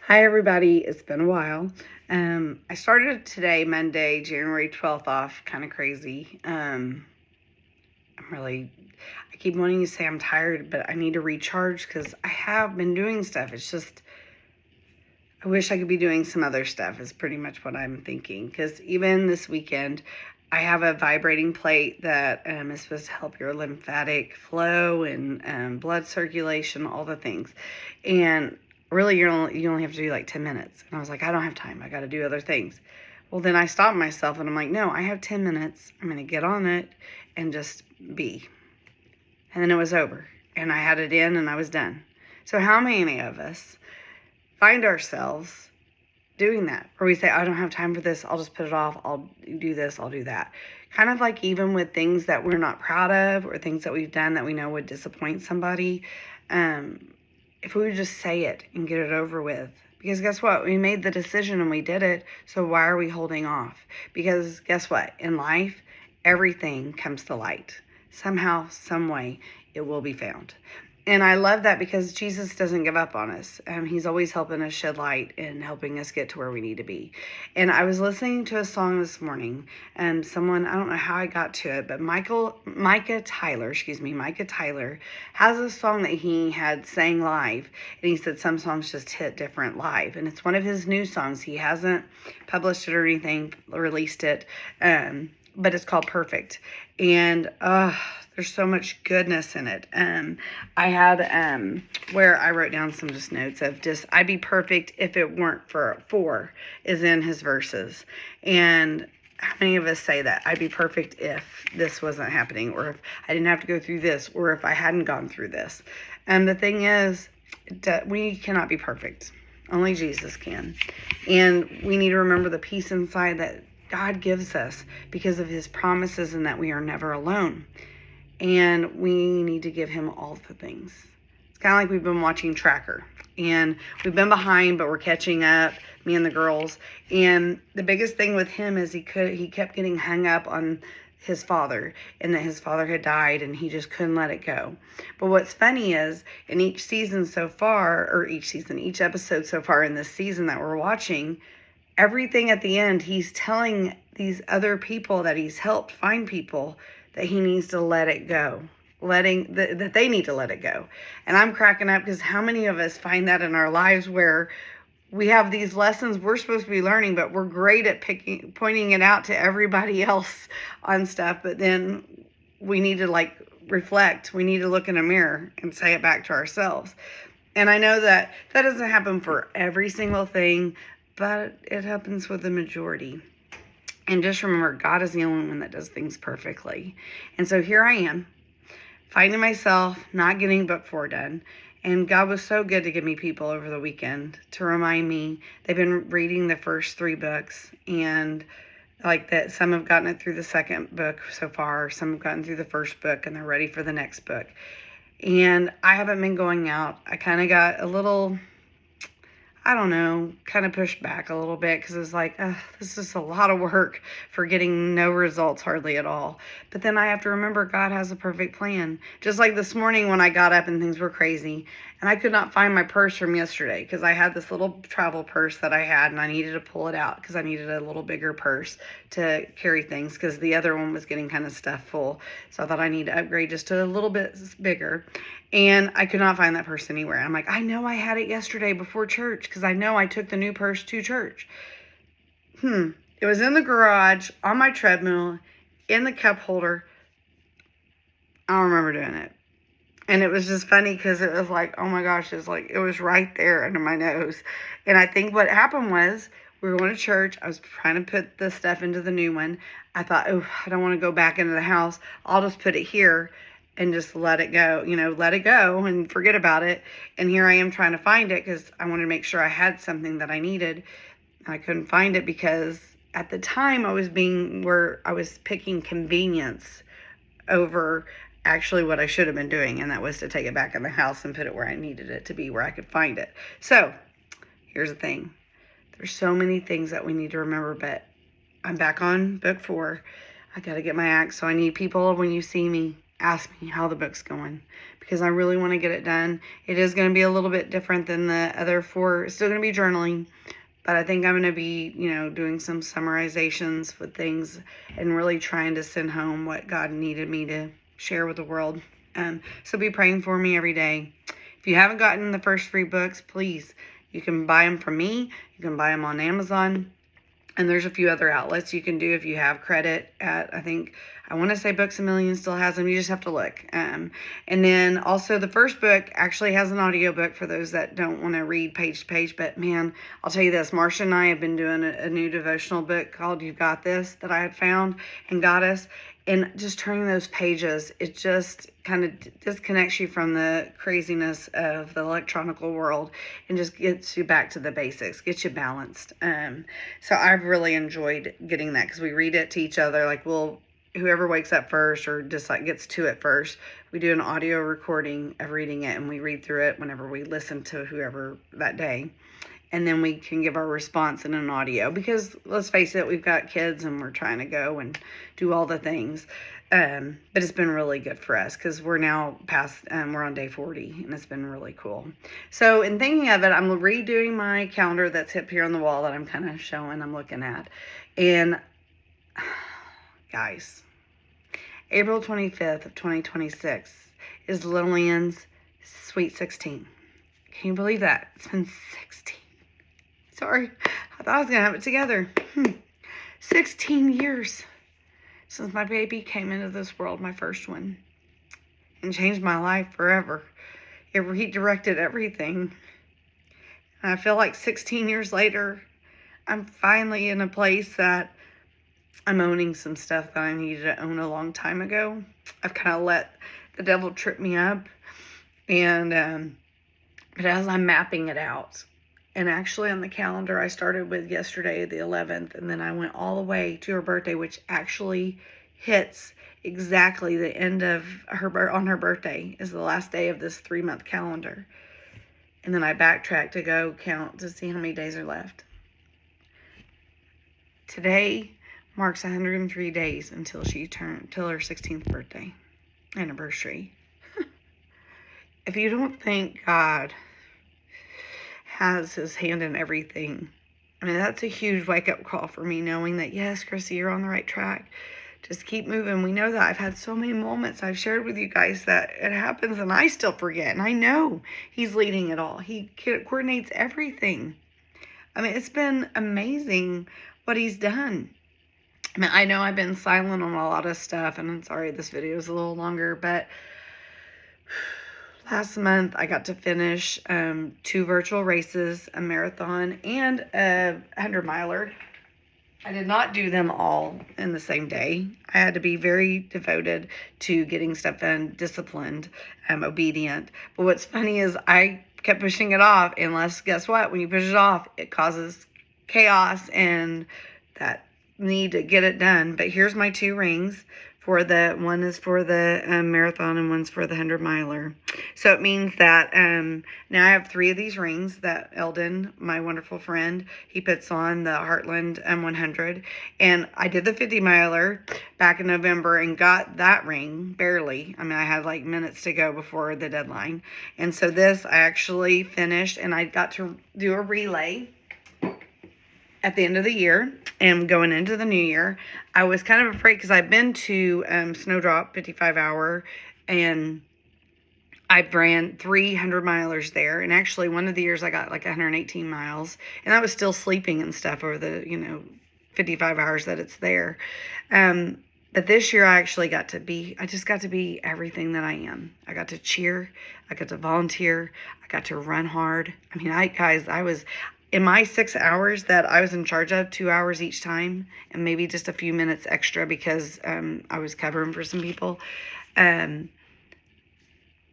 Hi, everybody. It's been a while. I started today, Monday, January 12th, off kind of crazy. I keep wanting to say I'm tired, but I need to recharge because I have been doing stuff. It's just, I wish I could be doing some other stuff, is pretty much what I'm thinking. Because even this weekend, I have a vibrating plate that is supposed to help your lymphatic flow and blood circulation, all the things. And really, you only have to do like 10 minutes. And I was like, I don't have time. I got to do other things. Well, then I stopped myself and I'm like, no, I have 10 minutes. I'm going to get on it and just be. And then it was over. And I had it in and I was done. So how many of us find ourselves doing that, where we say, I don't have time for this, I'll just put it off, I'll do this, I'll do that. Kind of like even with things that we're not proud of or things that we've done that we know would disappoint somebody, if we would just say it and get it over with. Because guess what? We made the decision and we did it, so why are we holding off? Because guess what? In life, everything comes to light. Somehow, some way, it will be found. And I love that because Jesus doesn't give up on us. He's always helping us shed light and helping us get to where we need to be. And I was listening to a song this morning, and someone, I don't know how I got to it, but Micah Tyler has a song that he had sang live. And he said some songs just hit different live. And it's one of his new songs. He hasn't published it or anything, released it, but it's called Perfect. And there's so much goodness in it. I had where I wrote down some just notes of just, I'd be perfect if it weren't for is in his verses. And how many of us say that? I'd be perfect if this wasn't happening, or if I didn't have to go through this, or if I hadn't gone through this. And the thing is that we cannot be perfect. Only Jesus can. And we need to remember the peace inside that God gives us because of his promises and that we are never alone. And we need to give him all the things. It's kind of like we've been watching Tracker. And we've been behind, but we're catching up, me and the girls. And the biggest thing with him is he kept getting hung up on his father, and that his father had died, and he just couldn't let it go. But what's funny is, in each episode so far in this season that we're watching, everything at the end, he's telling these other people that he's helped find people that he needs to let it go, that they need to let it go. And I'm cracking up because how many of us find that in our lives where we have these lessons we're supposed to be learning, but we're great at pointing it out to everybody else on stuff, but then we need to reflect. We need to look in a mirror and say it back to ourselves. And I know that doesn't happen for every single thing, but it happens with the majority. And just remember, God is the only one that does things perfectly. And so here I am, finding myself not getting book 4 done. And God was so good to give me people over the weekend to remind me. They've been reading the first 3 books, and like that, some have gotten it through the second book so far, some have gotten through the first book, and they're ready for the next book. And I haven't been going out. I kind of got a little, kind of pushed back a little bit because it's like, this is a lot of work for getting no results hardly at all. But then I have to remember God has a perfect plan. Just like this morning when I got up and things were crazy and I could not find my purse from yesterday because I had this little travel purse that I had and I needed to pull it out because I needed a little bigger purse to carry things because the other one was getting kind of stuffed full. So I thought I need to upgrade just to a little bit bigger. And I could not find that purse anywhere. I'm like, I know I had it yesterday before church because I know I took the new purse to church. It was in the garage, on my treadmill, in the cup holder. I don't remember doing it. And it was just funny because it was like, oh my gosh, it was right there under my nose. And I think what happened was we were going to church. I was trying to put the stuff into the new one. I thought, I don't want to go back into the house. I'll just put it here and just let it go, let it go and forget about it. And here I am trying to find it because I wanted to make sure I had something that I needed. I couldn't find it because at the time I was picking convenience over actually what I should have been doing, and that was to take it back in the house and put it where I needed it to be, where I could find it. So here's the thing. There's so many things that we need to remember, but I'm back on book 4. I got to get my act. So I need people, when you see me, ask me how the book's going, because I really want to get it done. It is going to be a little bit different than the other 4. It's still going to be journaling, but I think I'm going to be, doing some summarizations with things and really trying to send home what God needed me to share with the world. So be praying for me every day. If you haven't gotten the first 3 books, please, you can buy them from me. You can buy them on Amazon. And there's a few other outlets you can do if you have credit at, I want to say Books A Million still has them. You just have to look. And then also the first book actually has an audiobook for those that don't want to read page to page. But man, I'll tell you this, Marsha and I have been doing a new devotional book called You've Got This that I had found and got us. And just turning those pages, it just kind of disconnects you from the craziness of the electronical world and just gets you back to the basics, gets you balanced. So I've really enjoyed getting that, because we read it to each other. Like, whoever wakes up first or just like gets to it first, we do an audio recording of reading it, and we read through it whenever we listen to whoever that day. And then we can give our response in an audio, because let's face it, we've got kids and we're trying to go and do all the things. But it's been really good for us, because we're now past, we're on day 40, and it's been really cool. So in thinking of it, I'm redoing my calendar that's up here on the wall that I'm kind of showing, I'm looking at. And guys, April 25th of 2026 is Lillian's Sweet 16. Can you believe that? It's been 16. Sorry, I thought I was going to have it together. 16 years since my baby came into this world, my first one, and changed my life forever. It redirected everything. And I feel like 16 years later, I'm finally in a place that I'm owning some stuff that I needed to own a long time ago. I've kind of let the devil trip me up. And but as I'm mapping it out, and actually on the calendar, I started with yesterday, the 11th, and then I went all the way to her birthday, which actually hits exactly the end of on her birthday is the last day of this 3-month calendar. And then I backtracked to go count to see how many days are left. Today marks 103 days until her 16th birthday anniversary. If you don't think God has his hand in everything, I mean, that's a huge wake-up call for me, knowing that, yes, Chrissy, you're on the right track. Just keep moving. We know that I've had so many moments I've shared with you guys that it happens and I still forget. And I know he's leading it all. He coordinates everything. I mean, it's been amazing what he's done. I mean, I know I've been silent on a lot of stuff, and I'm sorry this video is a little longer, but last month I got to finish 2 virtual races, a marathon and a 100-miler. I did not do them all in the same day. I had to be very devoted to getting stuff done, disciplined, obedient. But what's funny is I kept pushing it off, unless, guess what? When you push it off, it causes chaos and that need to get it done. But here's my 2 rings. One is for the marathon and one's for the 100-miler. So it means that now I have 3 of these rings that Eldon, my wonderful friend, he puts on the Heartland 100. And I did the 50-miler back in November and got that ring, barely. I mean, I had like minutes to go before the deadline. And so this I actually finished, and I got to do a relay at the end of the year and going into the new year. I was kind of afraid, because I've been to Snowdrop 55-hour, and I ran 300 milers there. And actually one of the years I got like 118 miles, and I was still sleeping and stuff over the 55 hours that it's there. But this year I just got to be everything that I am. I got to cheer, I got to volunteer, I got to run hard. I mean, I was in my 6 hours that I was in charge of, 2 hours each time, and maybe just a few minutes extra because I was covering for some people.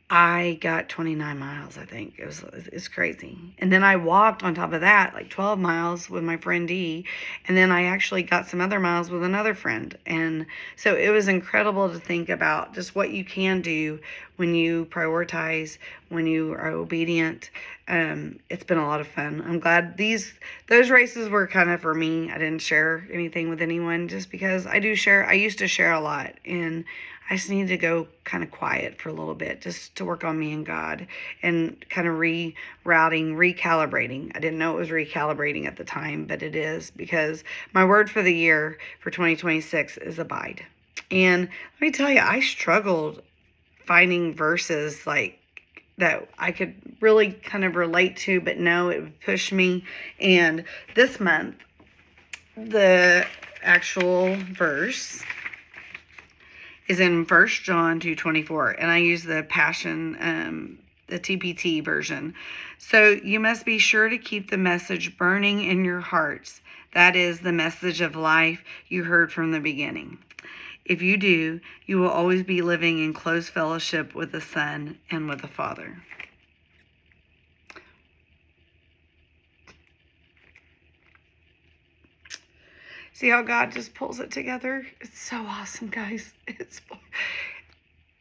I got 29 miles, I think. It's crazy. And then I walked on top of that, like 12 miles with my friend Dee. And then I actually got some other miles with another friend. And so it was incredible to think about just what you can do when you prioritize, when you are obedient. It's been a lot of fun. I'm glad those races were kind of for me. I didn't share anything with anyone just because I used to share a lot, and I just needed to go kind of quiet for a little bit just to work on me and God and kind of recalibrating. I didn't know it was recalibrating at the time, but it is, because my word for the year for 2026 is abide. And let me tell you, I struggled finding verses like that I could really kind of relate to, but no, it would push me. And this month, the actual verse is in 1 John 2:24, and I use the Passion, the TPT version. So you must be sure to keep the message burning in your hearts. That is the message of life you heard from the beginning. If you do, you will always be living in close fellowship with the Son and with the Father. See how God just pulls it together? It's so awesome, guys.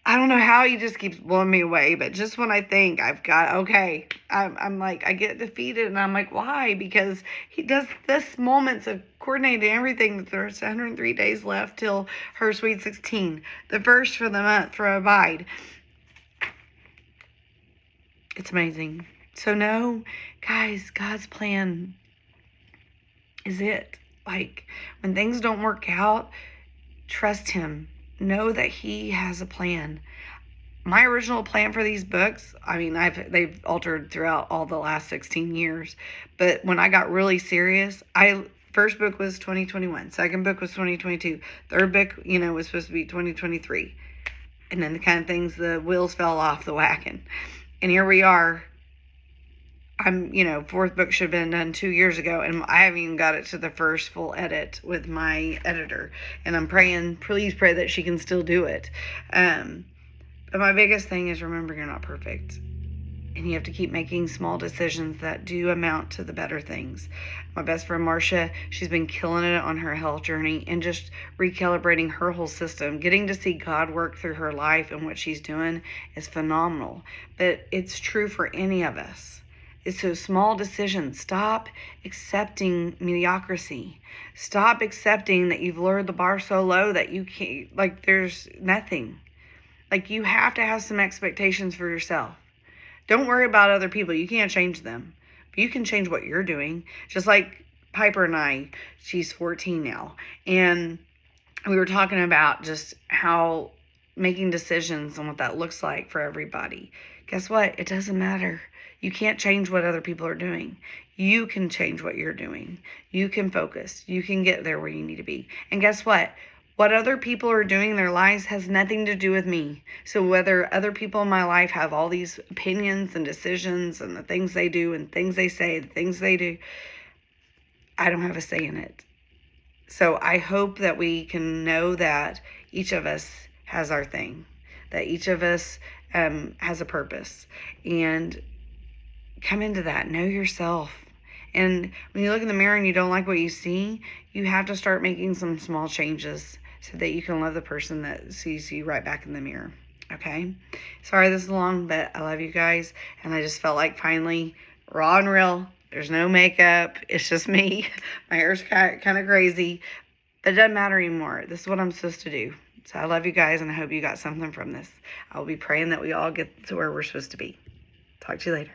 I don't know how he just keeps blowing me away, but just when I think I'm like, I get defeated, and I'm like, why? Because he does this moments of coordinating everything. That there's 103 days left till her Sweet 16. The verse for the month for Abide. It's amazing. So no, guys, God's plan is it. Like, when things don't work out, trust him. Know that he has a plan. My original plan for these books, I mean, they've altered throughout all the last 16 years. But when I got really serious, first book was 2021, second book was 2022, third book, was supposed to be 2023. And then the kind of things, the wheels fell off the wagon. And here we are. Fourth book should have been done 2 years ago, and I haven't even got it to the first full edit with my editor. And I'm praying, please pray that she can still do it. But my biggest thing is, remember, you're not perfect. And you have to keep making small decisions that do amount to the better things. My best friend Marcia, she's been killing it on her health journey and just recalibrating her whole system. Getting to see God work through her life and what she's doing is phenomenal. But it's true for any of us. It's those small decisions. Stop accepting mediocrity. Stop accepting that you've lowered the bar so low that you can't, there's nothing. You have to have some expectations for yourself. Don't worry about other people. You can't change them. But you can change what you're doing. Just like Piper and I, she's 14 now. And we were talking about just how making decisions and what that looks like for everybody. Guess what? It doesn't matter. You can't change what other people are doing. You can change what you're doing. You can focus. You can get there where you need to be. And guess what? What other people are doing in their lives has nothing to do with me. So whether other people in my life have all these opinions and decisions and the things they do and things they say, the things they do, I don't have a say in it. So I hope that we can know that each of us has our thing, that each of us has a purpose, and come into that. Know yourself. And when you look in the mirror and you don't like what you see, you have to start making some small changes so that you can love the person that sees you right back in the mirror. Okay? Sorry this is long, but I love you guys. And I just felt like finally, raw and real. There's no makeup. It's just me. My hair's kind of crazy. But it doesn't matter anymore. This is what I'm supposed to do. So I love you guys, and I hope you got something from this. I'll be praying that we all get to where we're supposed to be. Talk to you later.